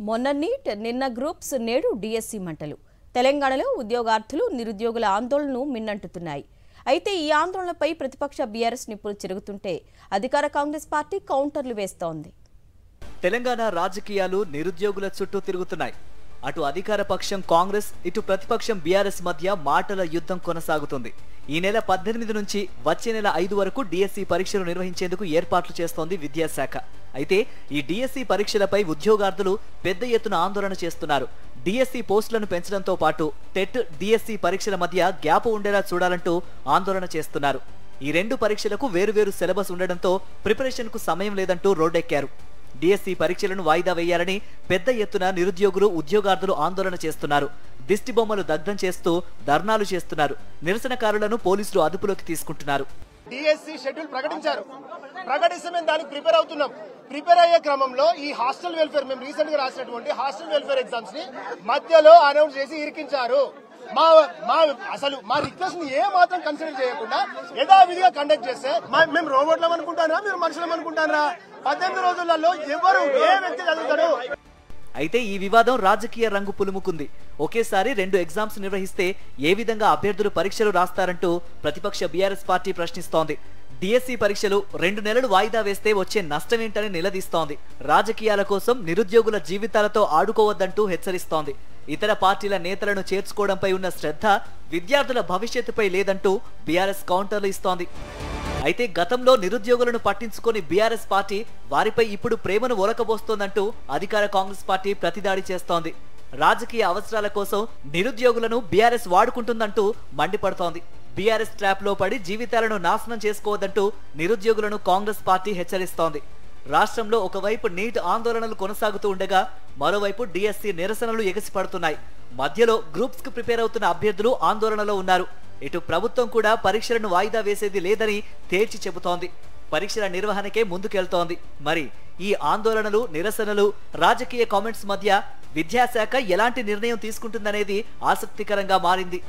మొన్న నీట్ నిన్న గ్రూప్స్ నేడు డిఎస్సి మంటలు తెలంగాణలో ఉద్యోగార్థులు నిరుద్యోగుల ఆందోళనను మిన్నంటుతున్నాయి. అయితే ఈ ఆందోళనపై ప్రతిపక్ష బీఆర్ఎస్ నిప్పులు చెరుగుతుంటే అధికార కాంగ్రెస్ పార్టీ కౌంటర్లు వేస్తోంది. తెలంగాణ రాజకీయాలు నిరుద్యోగుల చుట్టూ తిరుగుతున్నాయి. అటు అధికార పక్షం కాంగ్రెస్, ఇటు ప్రతిపక్షం బీఆర్ఎస్ మధ్య మాటల యుద్ధం కొనసాగుతుంది. ఈ నెల 18 నుంచి వచ్చే నెల 5 వరకు డిఎస్సి పరీక్షలు నిర్వహించేందుకు ఏర్పాట్లు చేస్తోంది విద్యాశాఖ. అయితే ఈ డిఎస్సి పరీక్షలపై ఉద్యోగార్థులు పెద్ద ఎత్తున ఆందోళన చేస్తున్నారు. డిఎస్సి పోస్టులను పెంచడంతో పాటు టెట్, డిఎస్సి పరీక్షల మధ్య గ్యాప్ ఉండేలా చూడాలంటూ ఆందోళన చేస్తున్నారు. ఈ రెండు పరీక్షలకు వేరువేరు సిలబస్ ఉండడంతో ప్రిపరేషన్ కు సమయం లేదంటూ రోడ్డెక్కారు. డిఎస్సి పరీక్షలను వాయిదా వేయాలని పెద్ద ఎత్తున నిరుద్యోగులు, ఉద్యోగార్థులు ఆందోళన చేస్తున్నారు. దిష్టి బొమ్మలు దగ్ధం చేస్తూ ధర్నాలు చేస్తున్నారు. నిరసనకారులను పోలీసులు అదుపులోకి తీసుకుంటున్నారు. డిఎస్సి షెడ్యూల్ ప్రకటిస్తే మేము దానికి ప్రిపేర్ అవుతున్నాం. ప్రిపేర్ అయ్యే క్రమంలో ఈ హాస్టల్ వెల్ఫేర్, మేము రీసెంట్ గా రాసినటువంటి హాస్టల్ వెల్ఫేర్ ఎగ్జామ్స్ ని మధ్యలో అనౌన్స్ చేసి ఇరికించారు. మా రిక్వెస్ట్ ని ఏ మాత్రం కన్సిడర్ చేయకుండా యథావిధిగా కండక్ట్ చేస్తే మేము రోబోట్లం అనుకుంటారా, మీరు మనుషులం అనుకుంటారా? 18 రోజులలో ఎవరు ఏ వ్యక్తి చదువుతారు? అయితే ఈ వివాదం రాజకీయ రంగు పులుముకుంది. ఒకేసారి 2 ఎగ్జామ్స్ నిర్వహిస్తే ఏ విధంగా అభ్యర్థులు పరీక్షలు రాస్తారంటూ ప్రతిపక్ష బీఆర్ఎస్ పార్టీ ప్రశ్నిస్తోంది. డిఎస్సి పరీక్షలు 2 నెలలు వాయిదా వేస్తే వచ్చే నష్టమేంటని నిలదీస్తోంది. రాజకీయాల కోసం నిరుద్యోగుల జీవితాలతో ఆడుకోవద్దంటూ హెచ్చరిస్తోంది. ఇతర పార్టీల నేతలను చేర్చుకోవడంపై ఉన్న శ్రద్ధ విద్యార్థుల భవిష్యత్తుపై లేదంటూ బీఆర్ఎస్ కౌంటర్లు ఇస్తోంది. అయితే గతంలో నిరుద్యోగులను పట్టించుకొని బీఆర్ఎస్ పార్టీ వారిపై ఇప్పుడు ప్రేమను ఒలకబోస్తోందంటూ అధికార కాంగ్రెస్ పార్టీ ప్రతిదాడి చేస్తోంది. రాజకీయ అవసరాల కోసం నిరుద్యోగులను బీఆర్ఎస్ వాడుకుంటుందంటూ మండిపడుతోంది. బీఆర్ఎస్ ట్రాప్ లో పడి జీవితాలను నాశనం చేసుకోవద్దంటూ నిరుద్యోగులను కాంగ్రెస్ పార్టీ హెచ్చరిస్తోంది. రాష్ట్రంలో ఒకవైపు నీట్ ఆందోళనలు కొనసాగుతూ ఉండగా మరోవైపు డిఎస్సి నిరసనలు ఎగసిపడుతున్నాయి. మధ్యలో గ్రూప్స్ కు ప్రిపేర్ అవుతున్న అభ్యర్థులు ఆందోళనలో ఉన్నారు. ఇటు ప్రభుత్వం కూడా పరీక్షలను వాయిదా వేసేది లేదని తేల్చి చెబుతోంది. పరీక్షల నిర్వహణకే ముందుకెళ్తోంది. మరి ఈ ఆందోళనలు, నిరసనలు, రాజకీయ కామెంట్స్ మధ్య విద్యాశాఖ ఎలాంటి నిర్ణయం తీసుకుంటుందనేది ఆసక్తికరంగా మారింది.